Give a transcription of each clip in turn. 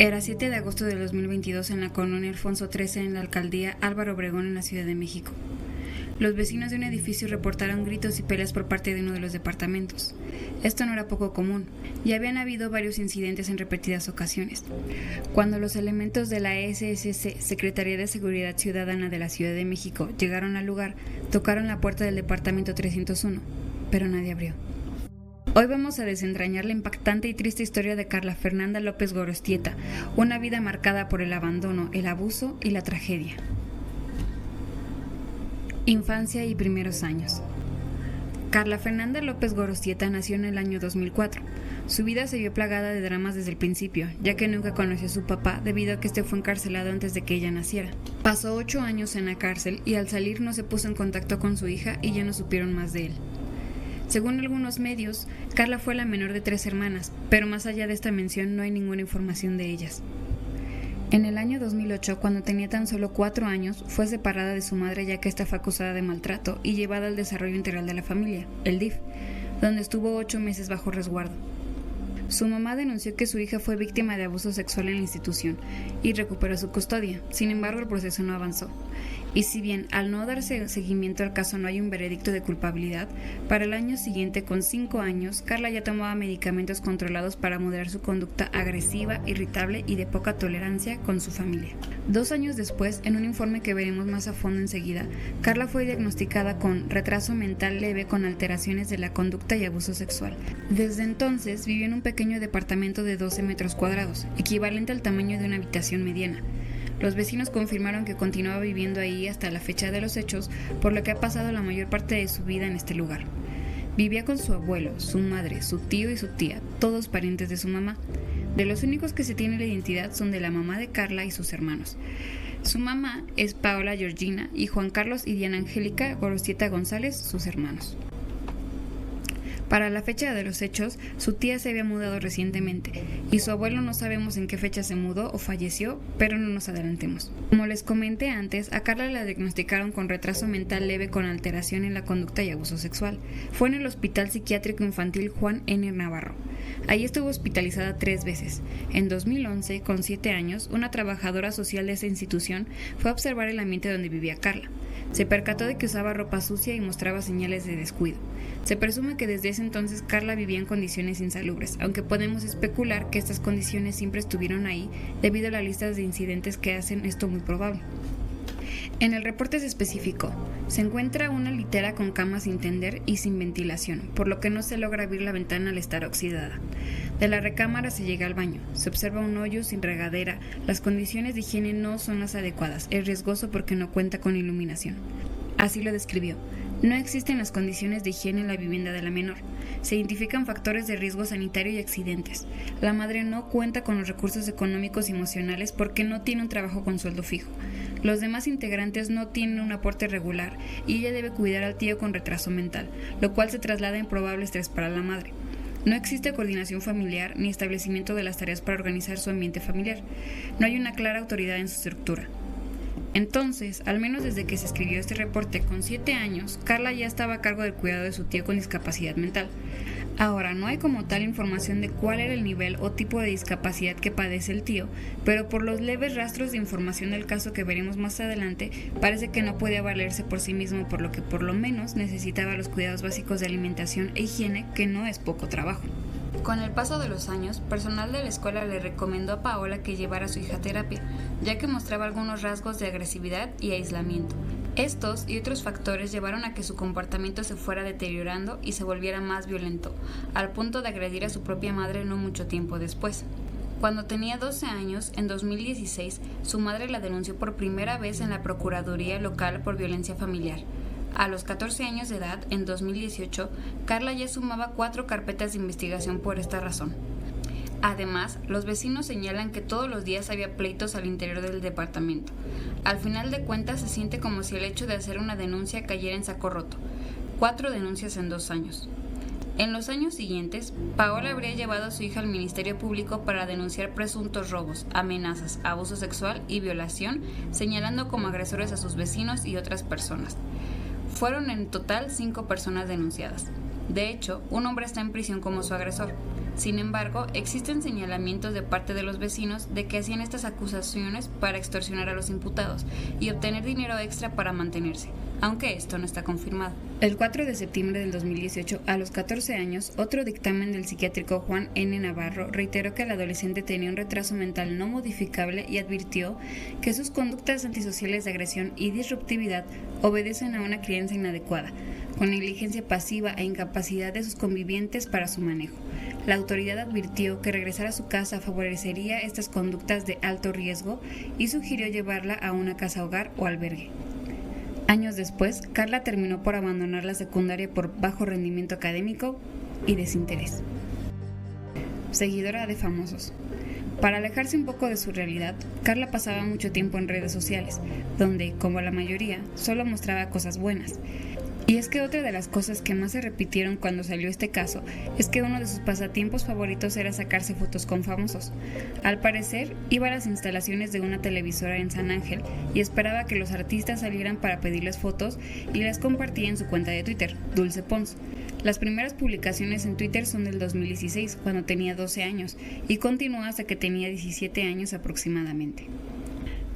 Era 7 de agosto de 2022 en la colonia Alfonso XIII en la alcaldía Álvaro Obregón en la Ciudad de México. Los vecinos de un edificio reportaron gritos y peleas por parte de uno de los departamentos. Esto no era poco común, ya habían habido varios incidentes en repetidas ocasiones. Cuando los elementos de la SSC, Secretaría de Seguridad Ciudadana de la Ciudad de México, llegaron al lugar, tocaron la puerta del departamento 301, pero nadie abrió. Hoy vamos a desentrañar la impactante y triste historia de Carla Fernanda López Gorostieta, una vida marcada por el abandono, el abuso y la tragedia. Infancia y primeros años. Carla Fernanda López Gorostieta nació en el año 2004. Su vida se vio plagada de dramas desde el principio, ya que nunca conoció a su papá debido a que este fue encarcelado antes de que ella naciera. Pasó 8 años en la cárcel y al salir no se puso en contacto con su hija y ya no supieron más de él. Según algunos medios, Carla fue la menor de 3 hermanas, pero más allá de esta mención no hay ninguna información de ellas. En el año 2008, cuando tenía tan solo 4 años, fue separada de su madre ya que ésta fue acusada de maltrato y llevada al Desarrollo Integral de la Familia, el DIF, donde estuvo 8 meses bajo resguardo. Su mamá denunció que su hija fue víctima de abuso sexual en la institución y recuperó su custodia. Sin embargo, el proceso no avanzó. Y si bien al no darse seguimiento al caso no hay un veredicto de culpabilidad, para el año siguiente, con 5 años, Carla ya tomaba medicamentos controlados para moderar su conducta agresiva, irritable y de poca tolerancia con su familia. 2 años después, en un informe que veremos más a fondo enseguida, Carla fue diagnosticada con retraso mental leve con alteraciones de la conducta y abuso sexual. Desde entonces, vivió en un pequeño departamento de 12 metros cuadrados, equivalente al tamaño de una habitación mediana. Los vecinos confirmaron que continuaba viviendo ahí hasta la fecha de los hechos, por lo que ha pasado la mayor parte de su vida en este lugar. Vivía con su abuelo, su madre, su tío y su tía, todos parientes de su mamá. De los únicos que se tiene la identidad son de la mamá de Carla y sus hermanos. Su mamá es Paola Georgina y Juan Carlos y Diana Angélica Gorostieta González, sus hermanos. Para la fecha de los hechos, su tía se había mudado recientemente y su abuelo no sabemos en qué fecha se mudó o falleció, pero no nos adelantemos. Como les comenté antes, a Carla la diagnosticaron con retraso mental leve con alteración en la conducta y abuso sexual. Fue en el Hospital Psiquiátrico Infantil Juan N. Navarro. Allí estuvo hospitalizada 3 veces. En 2011, con 7 años, una trabajadora social de esa institución fue a observar el ambiente donde vivía Carla. Se percató de que usaba ropa sucia y mostraba señales de descuido. Se presume que desde ese entonces Carla vivía en condiciones insalubres, aunque podemos especular que estas condiciones siempre estuvieron ahí debido a las listas de incidentes que hacen esto muy probable. En el reporte se especificó, se encuentra una litera con cama sin tender y sin ventilación, por lo que no se logra abrir la ventana al estar oxidada. De la recámara se llega al baño, se observa un hoyo sin regadera, las condiciones de higiene no son las adecuadas, es riesgoso porque no cuenta con iluminación. Así lo describió. No existen las condiciones de higiene en la vivienda de la menor. Se identifican factores de riesgo sanitario y accidentes. La madre no cuenta con los recursos económicos y emocionales porque no tiene un trabajo con sueldo fijo. Los demás integrantes no tienen un aporte regular y ella debe cuidar al tío con retraso mental, lo cual se traslada en probable estrés para la madre. No existe coordinación familiar ni establecimiento de las tareas para organizar su ambiente familiar. No hay una clara autoridad en su estructura. Entonces, al menos desde que se escribió este reporte con 7 años, Carla ya estaba a cargo del cuidado de su tío con discapacidad mental. Ahora, no hay como tal información de cuál era el nivel o tipo de discapacidad que padece el tío, pero por los leves rastros de información del caso que veremos más adelante, parece que no podía valerse por sí mismo, por lo que por lo menos necesitaba los cuidados básicos de alimentación e higiene, que no es poco trabajo. Con el paso de los años, personal de la escuela le recomendó a Paola que llevara a su hija a terapia, ya que mostraba algunos rasgos de agresividad y aislamiento. Estos y otros factores llevaron a que su comportamiento se fuera deteriorando y se volviera más violento, al punto de agredir a su propia madre no mucho tiempo después. Cuando tenía 12 años, en 2016, su madre la denunció por primera vez en la Procuraduría Local por violencia familiar. A los 14 años de edad, en 2018, Carla ya sumaba 4 carpetas de investigación por esta razón. Además, los vecinos señalan que todos los días había pleitos al interior del departamento. Al final de cuentas, se siente como si el hecho de hacer una denuncia cayera en saco roto. 4 denuncias en 2 años. En los años siguientes, Paola habría llevado a su hija al Ministerio Público para denunciar presuntos robos, amenazas, abuso sexual y violación, señalando como agresores a sus vecinos y otras personas. Fueron en total 5 personas denunciadas. De hecho, un hombre está en prisión como su agresor. Sin embargo, existen señalamientos de parte de los vecinos de que hacían estas acusaciones para extorsionar a los imputados y obtener dinero extra para mantenerse, aunque esto no está confirmado. El 4 de septiembre del 2018, a los 14 años, otro dictamen del psiquiátrico Juan N. Navarro reiteró que el adolescente tenía un retraso mental no modificable y advirtió que sus conductas antisociales de agresión y disruptividad obedecen a una crianza inadecuada, con negligencia pasiva e incapacidad de sus convivientes para su manejo. La autoridad advirtió que regresar a su casa favorecería estas conductas de alto riesgo y sugirió llevarla a una casa hogar o albergue. Años después, Carla terminó por abandonar la secundaria por bajo rendimiento académico y desinterés. Seguidora de famosos. Para alejarse un poco de su realidad, Carla pasaba mucho tiempo en redes sociales, donde, como la mayoría, solo mostraba cosas buenas. Y es que otra de las cosas que más se repitieron cuando salió este caso es que uno de sus pasatiempos favoritos era sacarse fotos con famosos. Al parecer, iba a las instalaciones de una televisora en San Ángel y esperaba que los artistas salieran para pedirles fotos y las compartía en su cuenta de Twitter, Dulce Pons. Las primeras publicaciones en Twitter son del 2016, cuando tenía 12 años, y continuó hasta que tenía 17 años aproximadamente.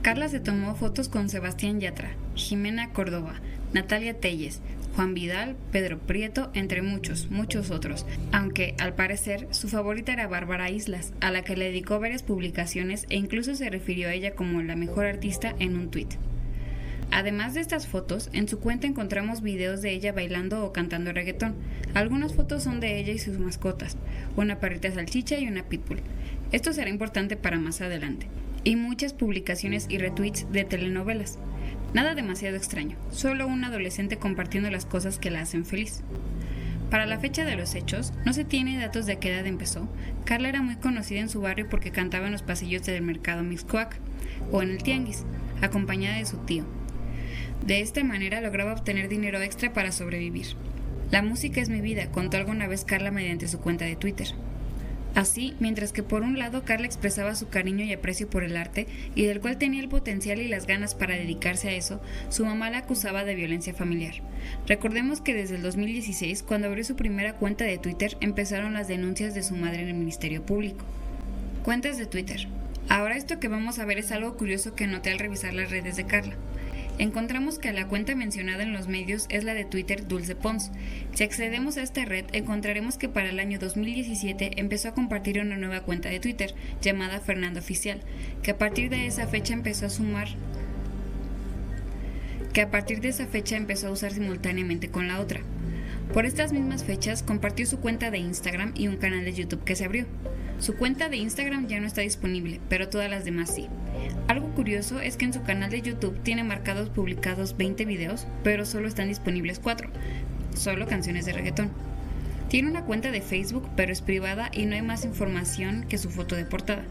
Carla se tomó fotos con Sebastián Yatra, Jimena Córdoba, Natalia Telles, Juan Vidal, Pedro Prieto, entre muchos otros, aunque, al parecer, su favorita era Bárbara Islas, a la que le dedicó varias publicaciones e incluso se refirió a ella como la mejor artista en un tuit. Además de estas fotos, en su cuenta encontramos videos de ella bailando o cantando reggaetón. Algunas fotos son de ella y sus mascotas, una perrita salchicha y una pitbull. Esto será importante para más adelante. Y muchas publicaciones y retweets de telenovelas. Nada demasiado extraño, solo un adolescente compartiendo las cosas que la hacen feliz. Para la fecha de los hechos, no se tiene datos de a qué edad empezó. Carla era muy conocida en su barrio porque cantaba en los pasillos del mercado Mixcoac o en el tianguis, acompañada de su tío. De esta manera lograba obtener dinero extra para sobrevivir. La música es mi vida, contó alguna vez Carla mediante su cuenta de Twitter. Así, mientras que por un lado Carla expresaba su cariño y aprecio por el arte, y del cual tenía el potencial y las ganas para dedicarse a eso, su mamá la acusaba de violencia familiar. Recordemos que desde el 2016, cuando abrió su primera cuenta de Twitter, empezaron las denuncias de su madre en el Ministerio Público. Cuentas de Twitter. Ahora esto que vamos a ver es algo curioso que noté al revisar las redes de Carla. Encontramos que la cuenta mencionada en los medios es la de Twitter Dulce Pons. Si accedemos a esta red, encontraremos que para el año 2017 empezó a compartir una nueva cuenta de Twitter llamada Fernanda Oficial, que a partir de esa fecha empezó a usar simultáneamente con la otra. Por estas mismas fechas compartió su cuenta de Instagram y un canal de YouTube que se abrió. Su cuenta de Instagram ya no está disponible, pero todas las demás sí. Algo curioso es que en su canal de YouTube tiene marcados publicados 20 videos, pero solo están disponibles 4, solo canciones de reggaetón. Tiene una cuenta de Facebook, pero es privada y no hay más información que su foto de portada.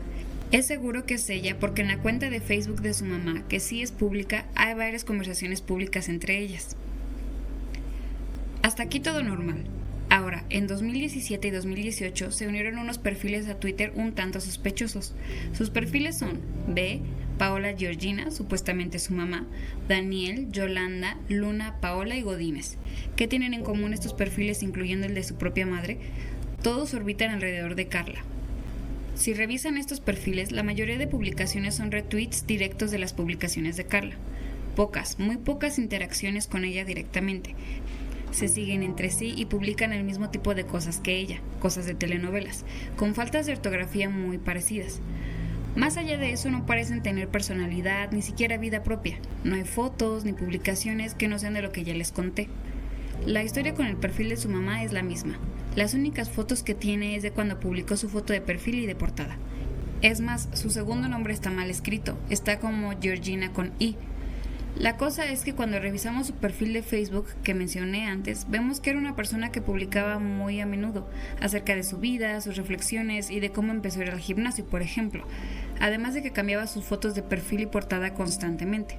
Es seguro que es ella porque en la cuenta de Facebook de su mamá, que sí es pública, hay varias conversaciones públicas entre ellas. Hasta aquí todo normal. Ahora, en 2017 y 2018 se unieron unos perfiles a Twitter un tanto sospechosos. Sus perfiles son B, Paola Georgina, supuestamente su mamá, Daniel, Yolanda, Luna, Paola y Godínez. ¿Qué tienen en común estos perfiles incluyendo el de su propia madre? Todos orbitan alrededor de Carla. Si revisan estos perfiles, la mayoría de publicaciones son retweets directos de las publicaciones de Carla. Muy pocas interacciones con ella directamente. Se siguen entre sí y publican el mismo tipo de cosas que ella, cosas de telenovelas, con faltas de ortografía muy parecidas. Más allá de eso no parecen tener personalidad, ni siquiera vida propia. No hay fotos ni publicaciones que no sean de lo que ya les conté. La historia con el perfil de su mamá es la misma. Las únicas fotos que tiene es de cuando publicó su foto de perfil y de portada. Es más, su segundo nombre está mal escrito, está como Georgina con I. La cosa es que cuando revisamos su perfil de Facebook que mencioné antes, vemos que era una persona que publicaba muy a menudo acerca de su vida, sus reflexiones y de cómo empezó a ir al gimnasio, por ejemplo, además de que cambiaba sus fotos de perfil y portada constantemente.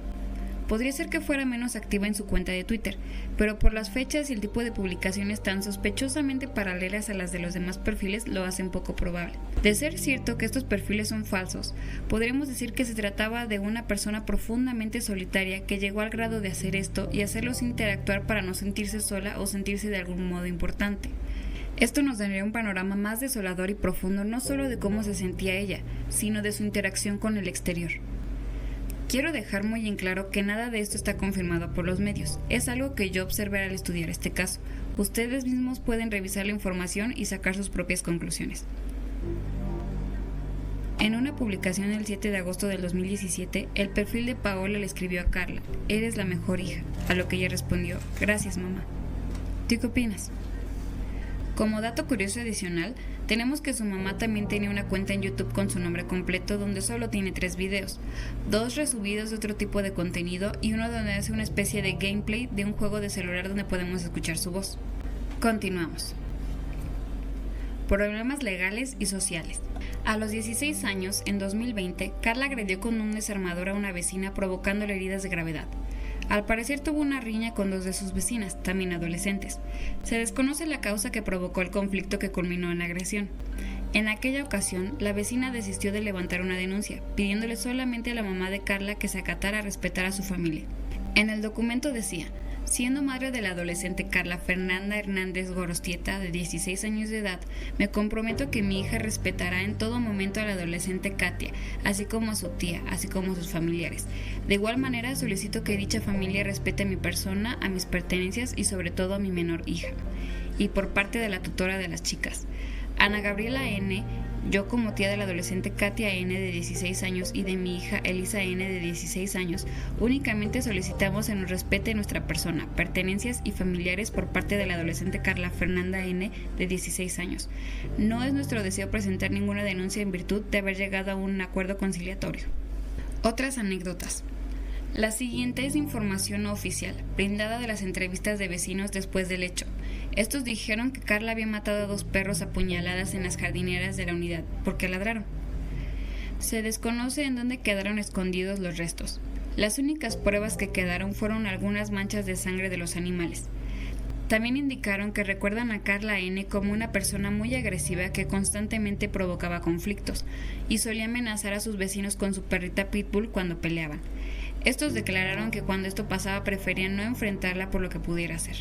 Podría ser que fuera menos activa en su cuenta de Twitter, pero por las fechas y el tipo de publicaciones tan sospechosamente paralelas a las de los demás perfiles lo hacen poco probable. De ser cierto que estos perfiles son falsos, podríamos decir que se trataba de una persona profundamente solitaria que llegó al grado de hacer esto y hacerlos interactuar para no sentirse sola o sentirse de algún modo importante. Esto nos daría un panorama más desolador y profundo no solo de cómo se sentía ella, sino de su interacción con el exterior. Quiero dejar muy en claro que nada de esto está confirmado por los medios, es algo que yo observé al estudiar este caso. Ustedes mismos pueden revisar la información y sacar sus propias conclusiones. En una publicación el 7 de agosto del 2017, el perfil de Paola le escribió a Carla: "Eres la mejor hija", a lo que ella respondió: "Gracias, mamá". ¿Tú qué opinas? Como dato curioso adicional, tenemos que su mamá también tenía una cuenta en YouTube con su nombre completo donde solo tiene 3 videos, 2 resubidos de otro tipo de contenido y uno donde hace una especie de gameplay de un juego de celular donde podemos escuchar su voz. Continuamos. Problemas legales y sociales. A los 16 años, en 2020, Carla agredió con un desarmador a una vecina provocándole heridas de gravedad. Al parecer tuvo una riña con 2 de sus vecinas, también adolescentes. Se desconoce la causa que provocó el conflicto que culminó en la agresión. En aquella ocasión, la vecina desistió de levantar una denuncia, pidiéndole solamente a la mamá de Carla que se acatara a respetar a su familia. En el documento decía: "Siendo madre de la adolescente Carla Fernanda Hernández Gorostieta, de 16 años de edad, me comprometo a que mi hija respetará en todo momento a la adolescente Katia, así como a su tía, así como a sus familiares. De igual manera, solicito que dicha familia respete a mi persona, a mis pertenencias y sobre todo a mi menor hija". Y por parte de la tutora de las chicas: "Ana Gabriela N., yo como tía de la adolescente Katia N. de 16 años y de mi hija Elisa N. de 16 años, únicamente solicitamos se nos respete nuestra persona, pertenencias y familiares por parte de la adolescente Carla Fernanda N. de 16 años. No es nuestro deseo presentar ninguna denuncia en virtud de haber llegado a un acuerdo conciliatorio". Otras anécdotas. La siguiente es información no oficial, brindada de las entrevistas de vecinos después del hecho. Estos dijeron que Carla había matado a 2 perros a puñaladas en las jardineras de la unidad, porque ladraron. Se desconoce en dónde quedaron escondidos los restos. Las únicas pruebas que quedaron fueron algunas manchas de sangre de los animales. También indicaron que recuerdan a Carla N. como una persona muy agresiva que constantemente provocaba conflictos y solía amenazar a sus vecinos con su perrita Pitbull cuando peleaban. Estos declararon que cuando esto pasaba preferían no enfrentarla por lo que pudiera hacer.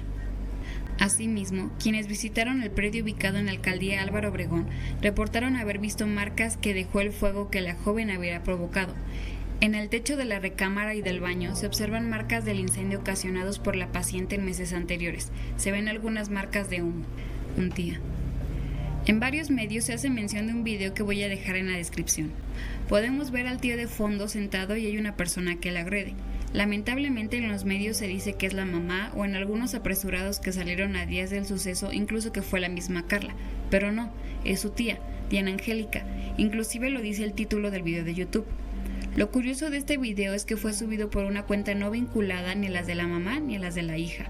Asimismo, quienes visitaron el predio ubicado en la alcaldía Álvaro Obregón reportaron haber visto marcas que dejó el fuego que la joven había provocado. En el techo de la recámara y del baño se observan marcas del incendio ocasionados por la paciente en meses anteriores. Se ven algunas marcas de humo. Un tía. En varios medios se hace mención de un video que voy a dejar en la descripción. Podemos ver al tío de fondo sentado y hay una persona que le agrede. Lamentablemente en los medios se dice que es la mamá o en algunos apresurados que salieron a días del suceso incluso que fue la misma Carla, pero no, es su tía, Diana Angélica, inclusive lo dice el título del video de YouTube. Lo curioso de este video es que fue subido por una cuenta no vinculada ni a las de la mamá ni a las de la hija,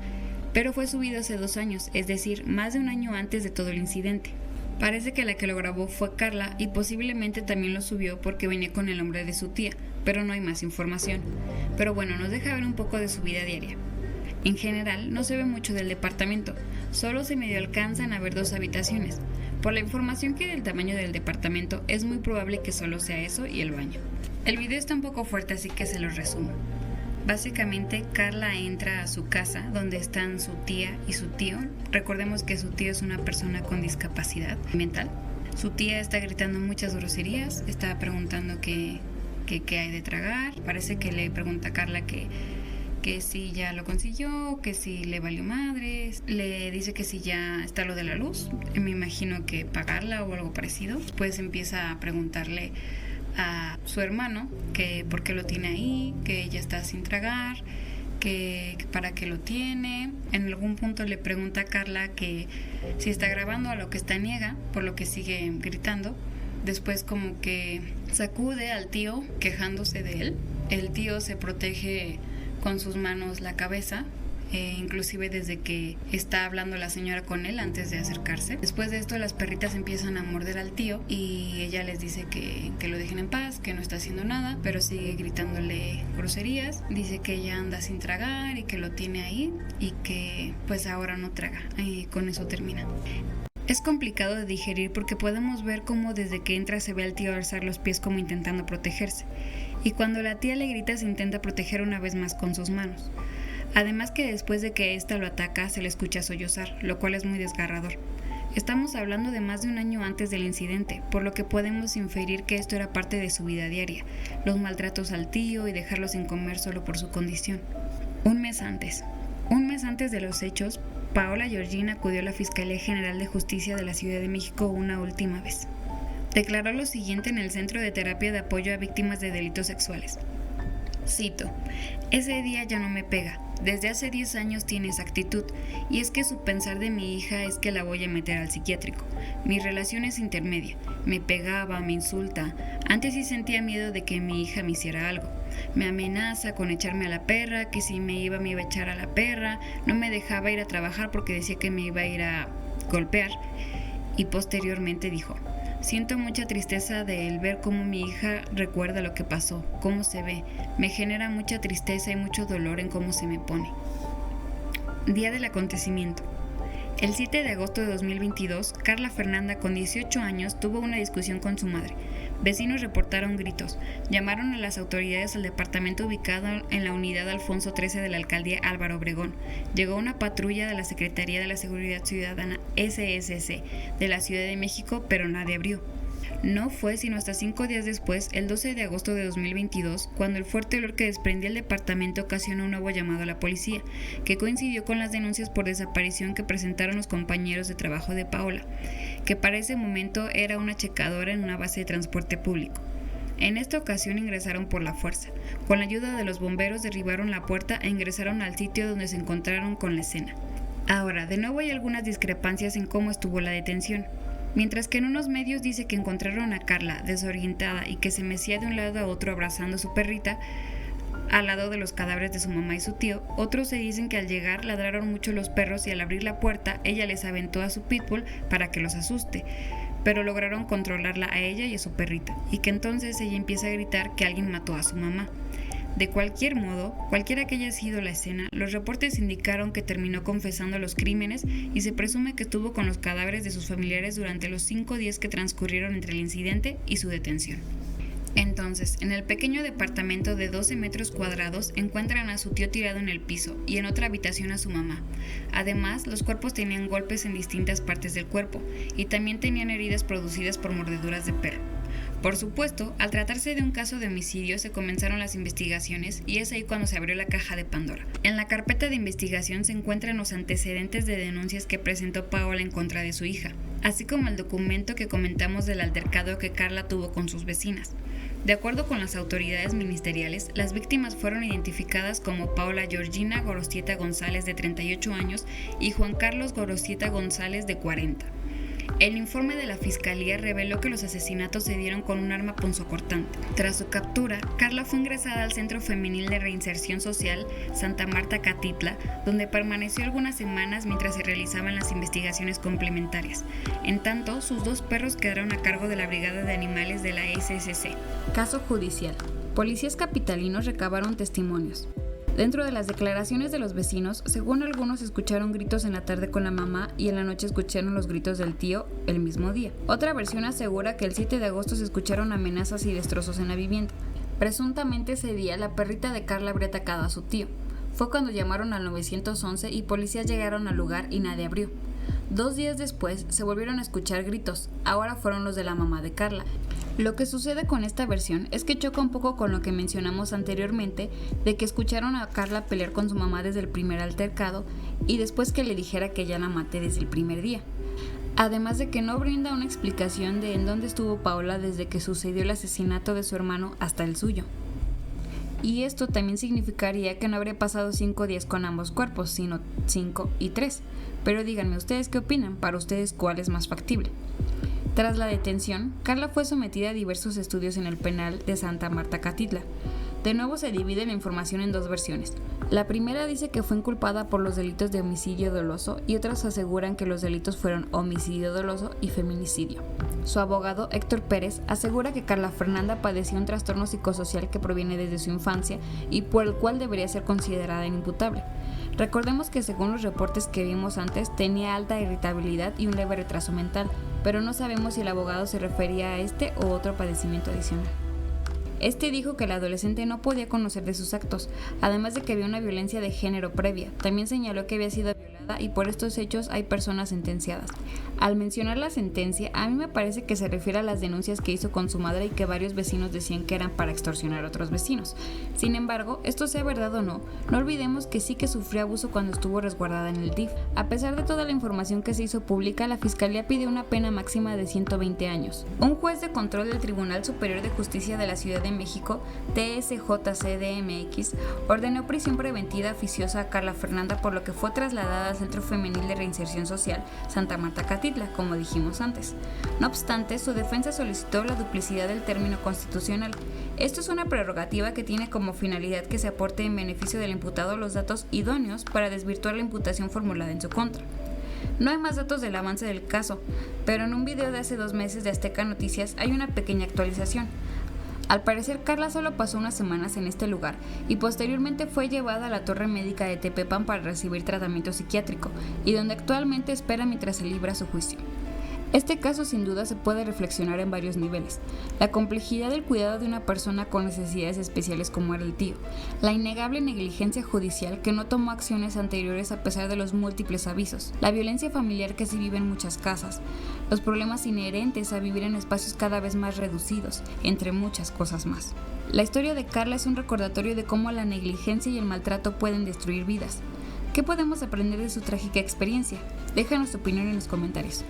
pero fue subido hace 2 años, es decir, más de un año antes de todo el incidente. Parece que la que lo grabó fue Carla y posiblemente también lo subió porque venía con el nombre de su tía, pero no hay más información. Pero bueno, nos deja ver un poco de su vida diaria. En general, no se ve mucho del departamento, solo se medio alcanzan a ver 2 habitaciones. Por la información que hay del tamaño del departamento, es muy probable que solo sea eso y el baño. El video está un poco fuerte, así que se los resumo. Básicamente, Carla entra a su casa donde están su tía y su tío. Recordemos que su tío es una persona con discapacidad mental. Su tía está gritando muchas groserías, está preguntando qué hay de tragar. Parece que le pregunta a Carla que si ya lo consiguió, que si le valió madres. Le dice que si ya está lo de la luz, me imagino que pagarla o algo parecido. Pues empieza a preguntarle a su hermano que por qué lo tiene ahí, que ella está sin tragar, que para qué lo tiene. En algún punto le pregunta a Carla que si está grabando, a lo que esta niega, por lo que sigue gritando. Después como que sacude al tío quejándose de él. El tío se protege con sus manos la cabeza, inclusive desde que está hablando la señora con él antes de acercarse. Después de esto las perritas empiezan a morder al tío y ella les dice que lo dejen en paz, que no está haciendo nada, pero sigue gritándole groserías. Dice que ella anda sin tragar y que lo tiene ahí y que pues ahora no traga, y con eso termina. Es complicado de digerir porque podemos ver cómo desde que entra se ve al tío alzar los pies como intentando protegerse, y cuando la tía le grita se intenta proteger una vez más con sus manos. Además que después de que ésta lo ataca se le escucha sollozar, lo cual es muy desgarrador. Estamos hablando de más de un año antes del incidente, por lo que podemos inferir que esto era parte de su vida diaria, los maltratos al tío y dejarlo sin comer solo por su condición. Un mes antes de los hechos, Paola Georgina acudió a la Fiscalía General de Justicia de la Ciudad de México una última vez. Declaró lo siguiente en el Centro de Terapia de Apoyo a Víctimas de Delitos Sexuales. Cito: "Ese día ya no me pega. Desde hace 10 años tiene esa actitud, y es que su pensar de mi hija es que la voy a meter al psiquiátrico. Mi relación es intermedia. Me pegaba, me insulta. Antes sí sentía miedo de que mi hija me hiciera algo. Me amenaza con echarme a la perra, que si me iba a echar a la perra. No me dejaba ir a trabajar porque decía que me iba a ir a golpear". Y posteriormente dijo: "Siento mucha tristeza de el ver cómo mi hija recuerda lo que pasó, cómo se ve. Me genera mucha tristeza y mucho dolor en cómo se me pone". Día del acontecimiento. El 7 de agosto de 2022, Carla Fernanda, con 18 años, tuvo una discusión con su madre. Vecinos reportaron gritos, llamaron a las autoridades al departamento ubicado en la unidad Alfonso 13 de la alcaldía Álvaro Obregón. Llegó una patrulla de la Secretaría de la Seguridad Ciudadana SSC de la Ciudad de México, pero nadie abrió. No fue sino hasta 5 días después, el 12 de agosto de 2022, cuando el fuerte olor que desprendía el departamento ocasionó un nuevo llamado a la policía, que coincidió con las denuncias por desaparición que presentaron los compañeros de trabajo de Paola, que para ese momento era una checadora en una base de transporte público. En esta ocasión ingresaron por la fuerza. Con la ayuda de los bomberos derribaron la puerta e ingresaron al sitio donde se encontraron con la escena. Ahora, de nuevo hay algunas discrepancias en cómo estuvo la detención. Mientras que en unos medios dice que encontraron a Carla desorientada y que se mecía de un lado a otro abrazando a su perrita al lado de los cadáveres de su mamá y su tío, otros se dicen que al llegar ladraron mucho los perros y al abrir la puerta ella les aventó a su pitbull para que los asuste, pero lograron controlarla a ella y a su perrita, y que entonces ella empieza a gritar que alguien mató a su mamá. De cualquier modo, cualquiera que haya sido la escena, los reportes indicaron que terminó confesando los crímenes y se presume que estuvo con los cadáveres de sus familiares durante los 5 días que transcurrieron entre el incidente y su detención. Entonces, en el pequeño departamento de 12 metros cuadrados encuentran a su tío tirado en el piso y en otra habitación a su mamá. Además, los cuerpos tenían golpes en distintas partes del cuerpo y también tenían heridas producidas por mordeduras de perro. Por supuesto, al tratarse de un caso de homicidio se comenzaron las investigaciones y es ahí cuando se abrió la caja de Pandora. En la carpeta de investigación se encuentran los antecedentes de denuncias que presentó Paola en contra de su hija, así como el documento que comentamos del altercado que Carla tuvo con sus vecinas. De acuerdo con las autoridades ministeriales, las víctimas fueron identificadas como Paola Georgina Gorostieta González, de 38 años, y Juan Carlos Gorostieta González, de 40. El informe de la Fiscalía reveló que los asesinatos se dieron con un arma punzocortante. Tras su captura, Carla fue ingresada al Centro Femenil de Reinserción Social Santa Marta Catitla, donde permaneció algunas semanas mientras se realizaban las investigaciones complementarias. En tanto, sus 2 perros quedaron a cargo de la Brigada de Animales de la SSC. Caso judicial. Policías capitalinos recabaron testimonios. Dentro de las declaraciones de los vecinos, según algunos escucharon gritos en la tarde con la mamá y en la noche escucharon los gritos del tío el mismo día. Otra versión asegura que el 7 de agosto se escucharon amenazas y destrozos en la vivienda. Presuntamente ese día la perrita de Carla habría atacado a su tío. Fue cuando llamaron al 911 y policías llegaron al lugar y nadie abrió. 2 días después se volvieron a escuchar gritos, ahora fueron los de la mamá de Carla. Lo que sucede con esta versión es que choca un poco con lo que mencionamos anteriormente de que escucharon a Carla pelear con su mamá desde el primer altercado y después que le dijera que ya la maté desde el primer día. Además de que no brinda una explicación de en dónde estuvo Paola desde que sucedió el asesinato de su hermano hasta el suyo. Y esto también significaría que no habría pasado 5 días con ambos cuerpos, sino 5 y 3. Pero díganme ustedes qué opinan, para ustedes cuál es más factible. Tras la detención, Carla fue sometida a diversos estudios en el penal de Santa Marta Catitla. De nuevo se divide la información en 2 versiones. La primera dice que fue inculpada por los delitos de homicidio doloso y otras aseguran que los delitos fueron homicidio doloso y feminicidio. Su abogado, Héctor Pérez, asegura que Carla Fernanda padecía un trastorno psicosocial que proviene desde su infancia y por el cual debería ser considerada inimputable. Recordemos que según los reportes que vimos antes, tenía alta irritabilidad y un leve retraso mental, pero no sabemos si el abogado se refería a este o otro padecimiento adicional. Este dijo que la adolescente no podía conocer de sus actos, además de que había una violencia de género previa. También señaló que había sido violada y por estos hechos hay personas sentenciadas. Al mencionar la sentencia, a mí me parece que se refiere a las denuncias que hizo con su madre y que varios vecinos decían que eran para extorsionar a otros vecinos. Sin embargo, esto sea verdad o no, no olvidemos que sí que sufrió abuso cuando estuvo resguardada en el DIF. A pesar de toda la información que se hizo pública, la Fiscalía pidió una pena máxima de 120 años. Un juez de control del Tribunal Superior de Justicia de la Ciudad de México, TSJCDMX, ordenó prisión preventiva oficiosa a Carla Fernanda, por lo que fue trasladada al Centro Femenil de Reinserción Social Santa Marta Catitla, como dijimos antes. No obstante, su defensa solicitó la duplicidad del término constitucional. Esto es una prerrogativa que tiene como finalidad que se aporte en beneficio del imputado los datos idóneos para desvirtuar la imputación formulada en su contra. No hay más datos del avance del caso, pero en un video de hace 2 meses de Azteca Noticias hay una pequeña actualización. Al parecer, Carla solo pasó unas semanas en este lugar y posteriormente fue llevada a la Torre Médica de Tepepan para recibir tratamiento psiquiátrico, y donde actualmente espera mientras se libra su juicio. Este caso sin duda se puede reflexionar en varios niveles: la complejidad del cuidado de una persona con necesidades especiales como era el tío, la innegable negligencia judicial que no tomó acciones anteriores a pesar de los múltiples avisos, la violencia familiar que se vive en muchas casas, los problemas inherentes a vivir en espacios cada vez más reducidos, entre muchas cosas más. La historia de Carla es un recordatorio de cómo la negligencia y el maltrato pueden destruir vidas. ¿Qué podemos aprender de su trágica experiencia? Déjanos tu opinión en los comentarios.